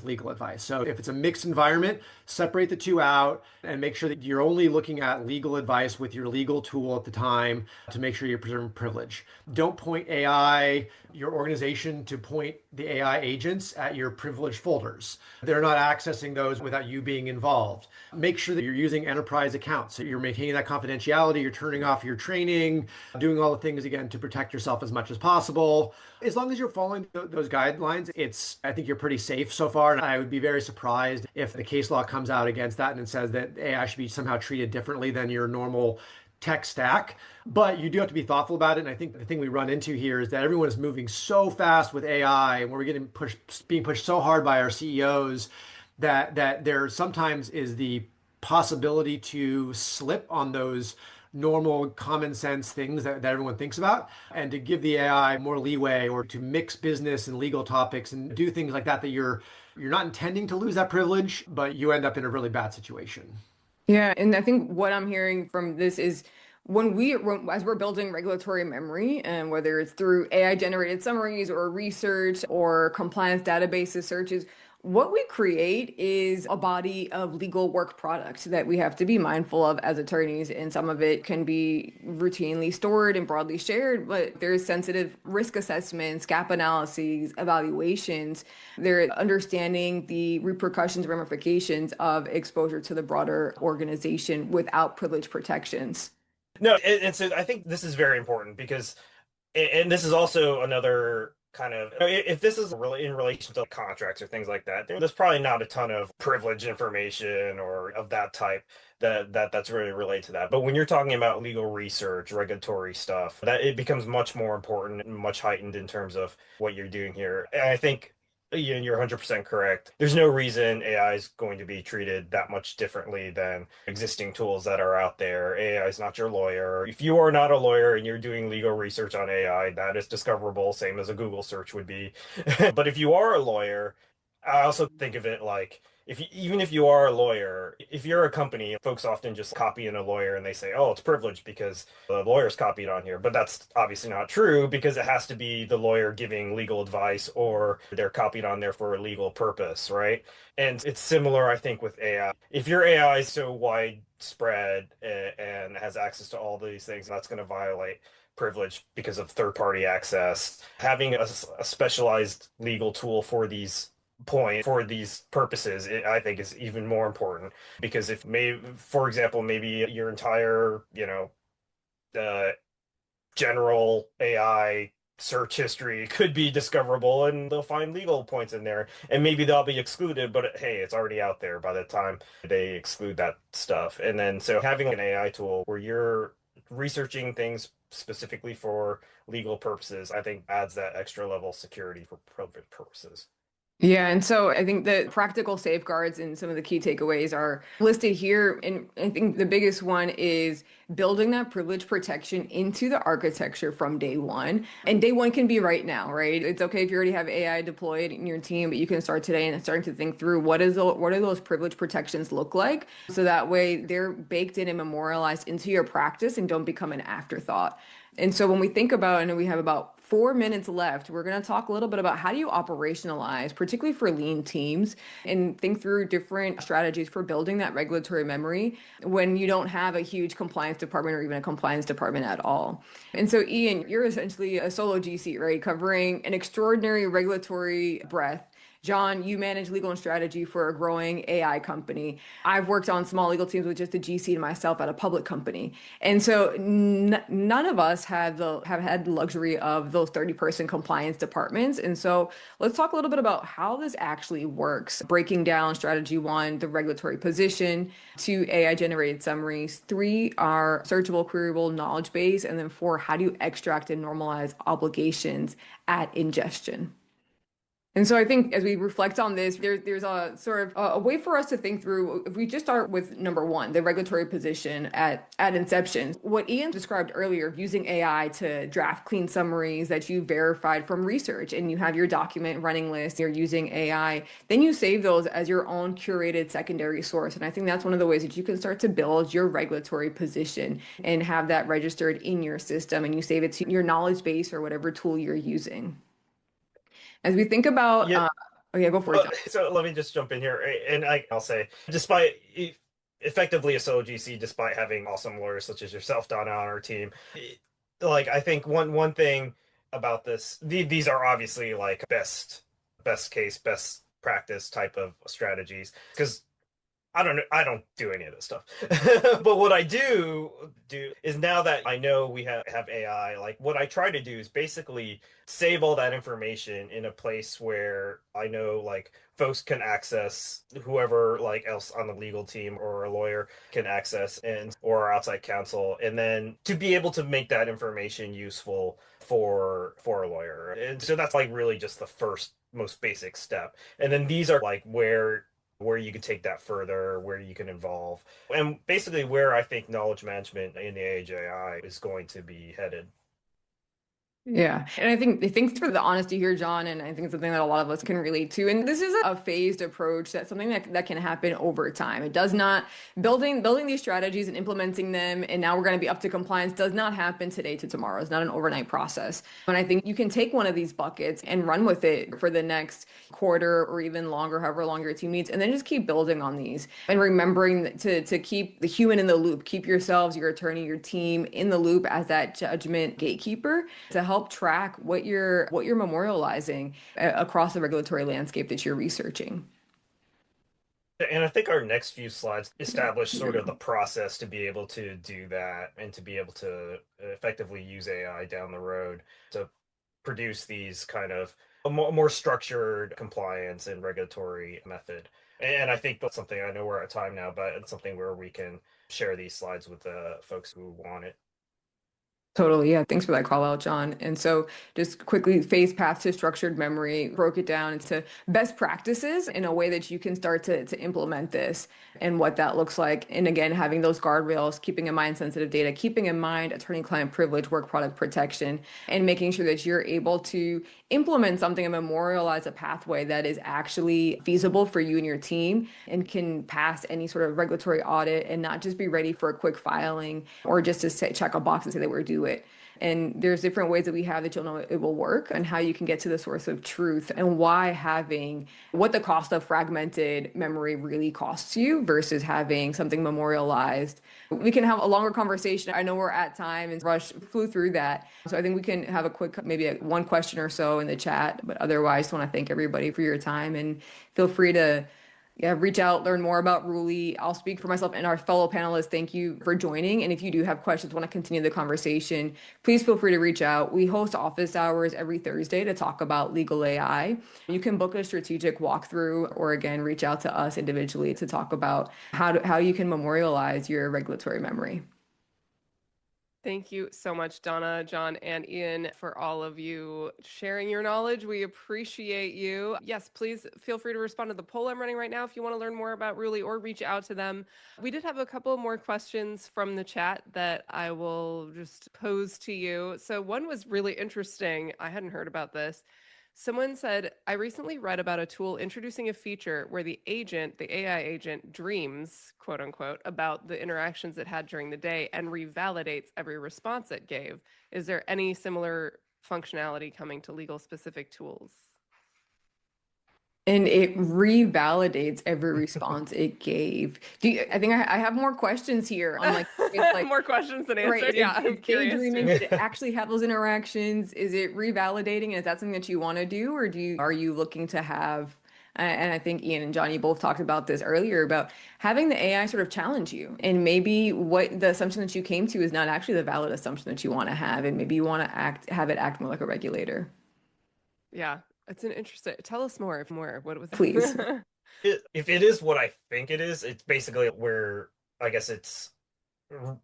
Speaker 3: legal advice. So if it's a mixed environment, separate the two out and make sure that you're only looking at legal advice with your legal tool at the time to make sure you're preserving privilege. Don't point AI, your organization, to point the AI agents at your privileged folders. They're not accessing those without you being involved. Make sure that you're using enterprise accounts. So you're maintaining that confidentiality, you're turning off your training, doing all the things again to protect yourself as much as possible. As long as you're following those guidelines, I think you're pretty safe so far. And I would be very surprised if the case law comes out against that and it says that AI should be somehow treated differently than your normal tech stack. But you do have to be thoughtful about it. And I think the thing we run into here is that everyone is moving so fast with AI and we're being pushed so hard by our CEOs that there sometimes is the possibility to slip on those normal common sense things that everyone thinks about and to give the AI more leeway or to mix business and legal topics and do things like that you're not intending to lose that privilege, but you end up in a really bad situation.
Speaker 2: Yeah, and I think what I'm hearing from this is as we're building regulatory memory, and whether it's through AI generated summaries or research or compliance databases searches, what we create is a body of legal work products that we have to be mindful of as attorneys. And some of it can be routinely stored and broadly shared, but there's sensitive risk assessments, gap analyses, evaluations. They're understanding the repercussions, ramifications of exposure to the broader organization without privilege protections.
Speaker 4: No, I think this is very important because, and this is also another kind of, if this is really in relation to contracts or things like that, there's probably not a ton of privileged information or of that type that's really related to that. But when you're talking about legal research, regulatory stuff, that it becomes much more important and much heightened in terms of what you're doing here. And I think you're 100% correct. There's no reason AI is going to be treated that much differently than existing tools that are out there. AI is not your lawyer. If you are not a lawyer and you're doing legal research on AI, that is discoverable, same as a Google search would be. But if you are a lawyer, I also think of it like even if you are a lawyer, if you're a company, folks often just copy in a lawyer and they say, "Oh, it's privileged because the lawyer's copied on here." But that's obviously not true because it has to be the lawyer giving legal advice or they're copied on there for a legal purpose, right? And it's similar, I think, with AI. If your AI is so widespread and has access to all these things, that's going to violate privilege because of third-party access. Having a specialized legal tool for these point for these purposes, I think is even more important because if for example, maybe your entire, uh, general AI search history could be discoverable and they'll find legal points in there and maybe they'll be excluded, but hey, it's already out there by the time they exclude that stuff. And then so having an AI tool where you're researching things specifically for legal purposes, I think adds that extra level security for private purposes.
Speaker 2: Yeah, and so I think the practical safeguards and some of the key takeaways are listed here. And I think the biggest one is building that privilege protection into the architecture from day one. And day one can be right now, right? It's okay if you already have AI deployed in your team, but you can start today and starting to think through what do those privilege protections look like? So that way they're baked in and memorialized into your practice and don't become an afterthought. And so when we think about, and we have about 4 minutes left, we're going to talk a little bit about how do you operationalize, particularly for lean teams, and think through different strategies for building that regulatory memory when you don't have a huge compliance department or even a compliance department at all. And so, Ian, you're essentially a solo GC, right? Covering an extraordinary regulatory breadth. John, you manage legal and strategy for a growing AI company. I've worked on small legal teams with just a GC and myself at a public company. And so none of us have had the luxury of those 30-person compliance departments. And so let's talk a little bit about how this actually works. Breaking down strategy 1, the regulatory position, 2, AI generated summaries, 3 are searchable, queryable knowledge base, and then 4, how do you extract and normalize obligations at ingestion? And so I think as we reflect on this, there's a sort of a way for us to think through, if we just start with number 1, the regulatory position at inception. What Ian described earlier, using AI to draft clean summaries that you verified from research, and you have your document running list, you're using AI, then you save those as your own curated secondary source. And I think that's one of the ways that you can start to build your regulatory position and have that registered in your system, and you save it to your knowledge base or whatever tool you're using. As we think about,
Speaker 4: Yeah.
Speaker 2: oh yeah, go for it, John.
Speaker 4: So let me just jump in here, and I'll say, despite effectively a solo GC, despite having awesome lawyers such as yourself, Donna, on our team, like I think one thing about this, these are obviously like best case, best practice type of strategies because I don't do any of this stuff. But what I do is now that I know we have AI, like what I try to do is basically save all that information in a place where I know like folks can access, whoever like else on the legal team or a lawyer can access, and or outside counsel, and then to be able to make that information useful for a lawyer. And so that's like really just the first most basic step. And then these are like where you can take that further, where you can involve, and basically where I think knowledge management in the age of AI is going to be headed.
Speaker 2: Yeah. And I think thanks for the honesty here, John. And I think it's something that a lot of us can relate to. And this is a phased approach. That's something that can happen over time. It does not building these strategies and implementing them. And now we're going to be up to compliance does not happen today to tomorrow. It's not an overnight process. And I think you can take one of these buckets and run with it for the next quarter or even longer, however long your team needs, and then just keep building on these and remembering to keep the human in the loop, keep yourselves, your attorney, your team in the loop as that judgment gatekeeper to help track what you're memorializing across the regulatory landscape that you're researching.
Speaker 4: And I think our next few slides establish sort of the process to be able to do that and to be able to effectively use AI down the road to produce these kind of a more structured compliance and regulatory method. And I think that's something, I know we're at time now, but it's something where we can share these slides with the folks who want it.
Speaker 2: Totally. Yeah. Thanks for that call out, John. And so just quickly, phase path to structured memory, broke it down into best practices in a way that you can start to implement this and what that looks like. And again, having those guardrails, keeping in mind sensitive data, keeping in mind attorney-client privilege, work product protection, and making sure that you're able to implement something and memorialize a pathway that is actually feasible for you and your team and can pass any sort of regulatory audit and not just be ready for a quick filing or just to check a box and say that we're due it. And there's different ways that we have that you'll know it will work and how you can get to the source of truth and why having what the cost of fragmented memory really costs you versus having something memorialized. We can have a longer conversation. I know we're at time and Rush flew through that. So I think we can have a quick, maybe one question or so in the chat. But otherwise, I want to thank everybody for your time and feel free to reach out, learn more about Ruli. I'll speak for myself and our fellow panelists. Thank you for joining. And if you do have questions, want to continue the conversation, please feel free to reach out. We host office hours every Thursday to talk about legal AI. You can book a strategic walkthrough or again, reach out to us individually to talk about how you can memorialize your regulatory memory.
Speaker 1: Thank you so much, Donna, John, and Ian, for all of you sharing your knowledge. We appreciate you. Yes, please feel free to respond to the poll I'm running right now if you want to learn more about Ruli or reach out to them. We did have a couple more questions from the chat that I will just pose to you. So one was really interesting. I hadn't heard about this. Someone said, I recently read about a tool introducing a feature where the agent, the AI agent, dreams, quote unquote, about the interactions it had during the day and revalidates every response it gave. Is there any similar functionality coming to legal specific tools?
Speaker 2: And it revalidates every response it gave. I think I have more questions here. I'm like, it's like
Speaker 1: more questions than answers.
Speaker 2: Right,
Speaker 1: Yeah, I'm curious.
Speaker 2: daydreaming. Did it actually have those interactions? Is it revalidating? And is that something that you want to do, or are you looking to have? And I think Ian and John, you both talked about this earlier about having the AI sort of challenge you, and maybe what the assumption that you came to is not actually the valid assumption that you want to have, and maybe you want to have it act more like a regulator.
Speaker 1: Yeah. It's an interesting. Tell us more. What was?
Speaker 2: Please.
Speaker 4: If it is what I think it is, it's basically where I guess it's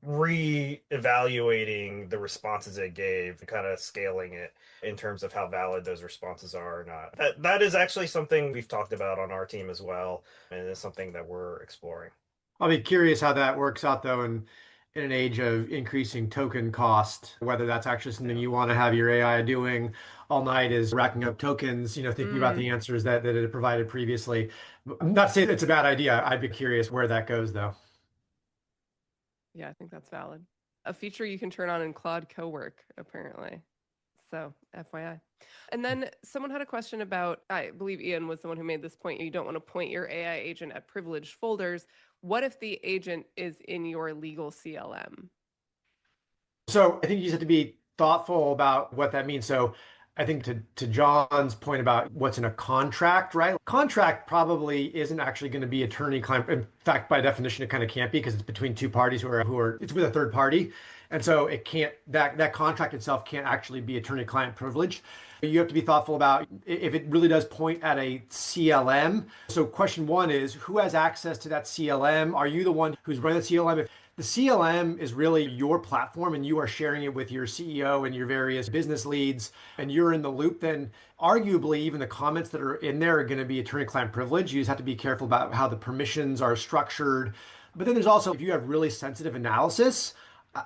Speaker 4: re-evaluating the responses it gave, kind of scaling it in terms of how valid those responses are or not. That is actually something we've talked about on our team as well, and it's something that we're exploring.
Speaker 3: I'll be curious how that works out though, in an age of increasing token cost, whether that's actually something you want to have your AI doing all night is racking up tokens, thinking about the answers that it had provided previously. I'm not saying it's a bad idea. I'd be curious where that goes though.
Speaker 1: Yeah, I think that's valid. A feature you can turn on in Claude Cowork, apparently. So, FYI. And then someone had a question about, I believe Ian was the one who made this point, you don't want to point your AI agent at privileged folders. What if the agent is in your legal CLM?
Speaker 3: So I think you just have to be thoughtful about what that means. So I think to John's point about what's in a contract, right? Contract probably isn't actually going to be attorney-client. In fact, by definition, it kind of can't be because it's between two parties who are it's with a third party. And so it can't, that contract itself can't actually be attorney-client privileged. You have to be thoughtful about if it really does point at a CLM. So question one is, who has access to that CLM? Are you the one who's running the CLM? If the CLM is really your platform and you are sharing it with your CEO and your various business leads and you're in the loop, then arguably even the comments that are in there are going to be attorney-client privilege. You just have to be careful about how the permissions are structured. But then there's also, if you have really sensitive analysis,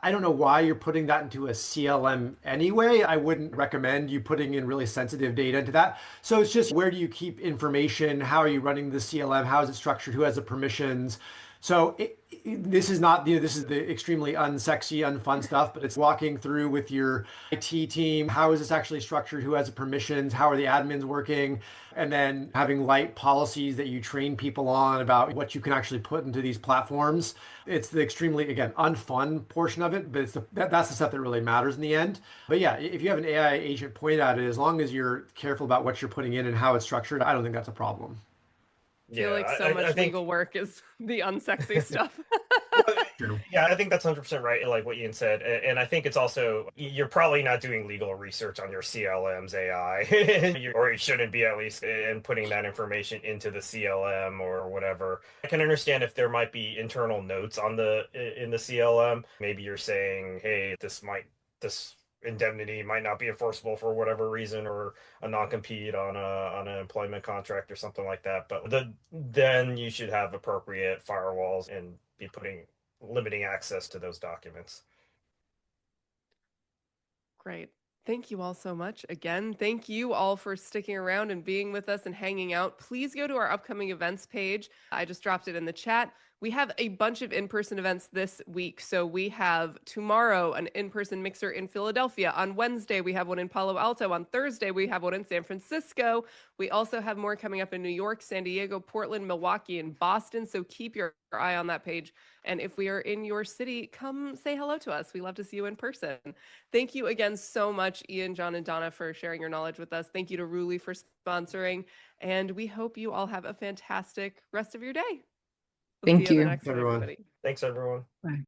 Speaker 3: I don't know why you're putting that into a CLM anyway. I wouldn't recommend you putting in really sensitive data into that. So it's just, where do you keep information? How are you running the CLM? How is it structured? Who has the permissions? So this is not, this is the extremely unsexy, unfun stuff, but it's walking through with your IT team. How is this actually structured? Who has the permissions? How are the admins working? And then having light policies that you train people on about what you can actually put into these platforms. It's the extremely, again, unfun portion of it, but that's the stuff that really matters in the end. But yeah, if you have an AI agent point at it, as long as you're careful about what you're putting in and how it's structured, I don't think that's a problem.
Speaker 1: I feel like so much legal work is the unsexy stuff.
Speaker 4: Yeah, I think that's 100% right, like what Ian said. And I think it's also, you're probably not doing legal research on your CLM's AI, or you shouldn't be at least, and putting that information into the CLM or whatever. I can understand if there might be internal notes in the CLM. Maybe you're saying, hey, this indemnity might not be enforceable for whatever reason, or a non-compete on an employment contract or something like that. But then you should have appropriate firewalls and be limiting access to those documents.
Speaker 1: Great. Thank you all so much. Again, thank you all for sticking around and being with us and hanging out. Please go to our upcoming events page. I just dropped it in the chat. We have a bunch of in-person events this week. So we have tomorrow an in-person mixer in Philadelphia. On Wednesday, we have one in Palo Alto. On Thursday, we have one in San Francisco. We also have more coming up in New York, San Diego, Portland, Milwaukee, and Boston. So keep your eye on that page. And if we are in your city, come say hello to us. We love to see you in person. Thank you again so much, Ian, John, and Donna, for sharing your knowledge with us. Thank you to Ruli for sponsoring. And we hope you all have a fantastic rest of your day. We'll see
Speaker 2: Thank
Speaker 1: you
Speaker 2: you.
Speaker 1: the next one,
Speaker 3: Everyone.
Speaker 1: everybody.
Speaker 4: Thanks, everyone.
Speaker 2: Bye.